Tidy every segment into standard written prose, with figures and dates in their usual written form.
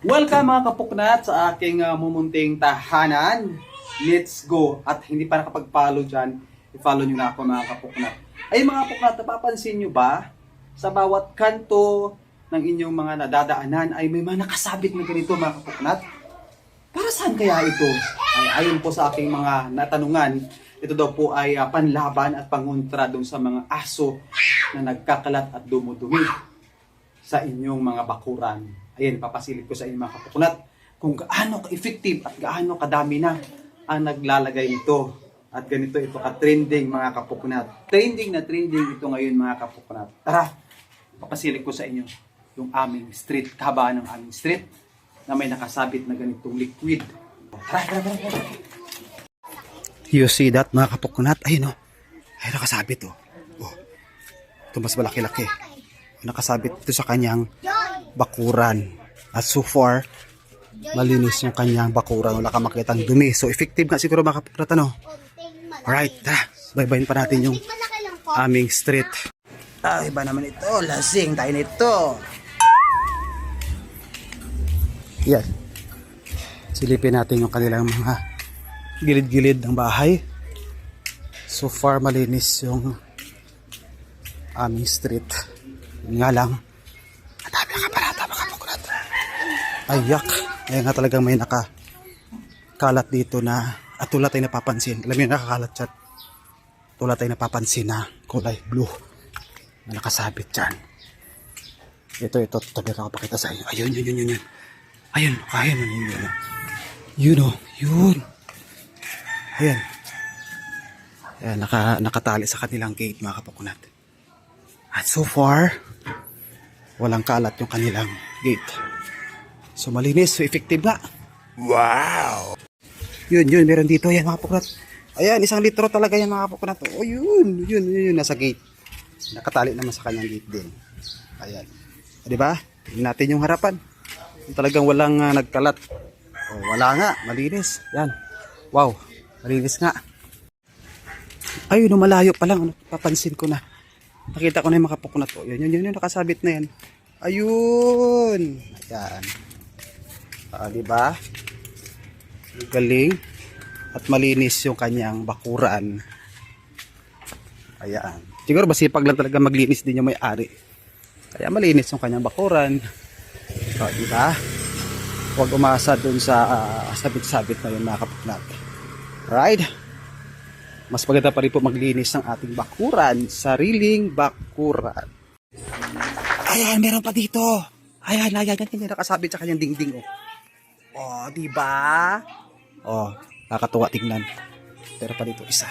Welcome mga kapuknat sa aking mumunting tahanan. Let's go. At hindi pa nakapag-follow dyan, i-follow nyo na ako mga kapuknat. Ay mga kapuknat, napapansin nyo ba? Sa bawat kanto ng inyong mga nadadaanan ay may mga nakasabit na ganito mga kapuknat. Para saan kaya ito? Ay, ayon po sa aking mga natanungan, ito daw po ay panlaban at pangontra doon sa mga aso na nagkakalat at dumudumi sa inyong mga bakuran. Ayan, papasilip ko sa inyo mga kapuknat kung gaano ka-effective at gaano kadami na ang naglalagay nito. At ganito ito ka-trending mga kapuknat. Trending na trending ito ngayon mga kapuknat. Tara, papasilip ko sa inyo yung aming street, kahabaan ng aming street na may nakasabit na ganitong liquid. Tara. You see that mga kapuknat? Ayun o. Ayun nakasabit o. Oh. Ito mas malaki-laki. Nakasabit ito sa kanyang bakuran. At so far, malinis yung kanyang bakuran. Wala ka makitang dumi. So effective nga siguro mga kapuknat, ano? Alright, tara. Baybayin pa natin yung aming street. Iba naman ito. Lasing tayo nito. Yan. Silipin natin yung kanilang mga gilid-gilid ng bahay. So far, malinis yung aming street. Yun nga lang, ang dami nakaparata mga kapuknat. Ayak. Ngayon nga talagang may nakakalat dito na at tula tayo napapansin. Alam mo yung nakakalat dyan. Tula tayo napapansin na kulay blue na nakasabit dyan. Ito. Tabi ako pakita sa inyo. Ayun. Ayun. Yun. Ayan. Ayan, nakatali sa kanilang gate mga kapuknat. At so far, walang kalat yung kanilang gate. So malinis, so effective nga. Wow! Yun, meron dito. Ayan mga kapuknat. Ayan, 1 litro talaga yan mga kapuknat. Oh, yun, nasa gate. Nakatali naman sa kanyang gate din. Ayan. Diba? Tingnan natin yung harapan. Talagang walang nagkalat. Oh, wala nga, malinis. Yan. Wow, malinis nga. Ayun, malayo pa lang. Papansin ko na. Nakita ko na yung mga kapuknat to. Yun, nakasabit na yan. Ayun. Ayan. Diba? Galing. At malinis yung kanyang bakuran. Ayan. Siguro masipag lang talaga maglinis din yung may-ari. Kaya malinis yung kanyang bakuran. Diba? Huwag umasa dun sa sabit-sabit na yun mga kapuknat. Right? Mas maganda pa rin po maglinis ng ating bakuran. Sariling bakuran. Ayan, meron pa dito. Ayan, nakasabit sa kanyang dingding. Oh, diba? Oh, nakakatuwa tingnan. Pero pa dito isa.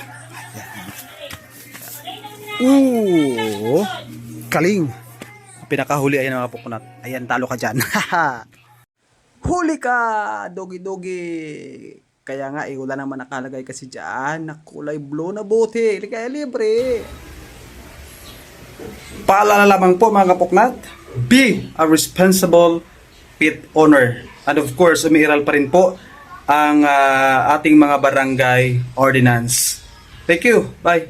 Ayan. Kaling. Pinakahuli ayan mga kapuknat. Ayan, talo ka dyan. Huli ka, dogi-dogi. Kaya nga, wala naman nakalagay kasi dyan na kulay blue na bote. Kaya libre. Paalala lamang po mga kapuknat, be a responsible pet owner. And of course, umiiral pa rin po ang ating mga barangay ordinance. Thank you. Bye.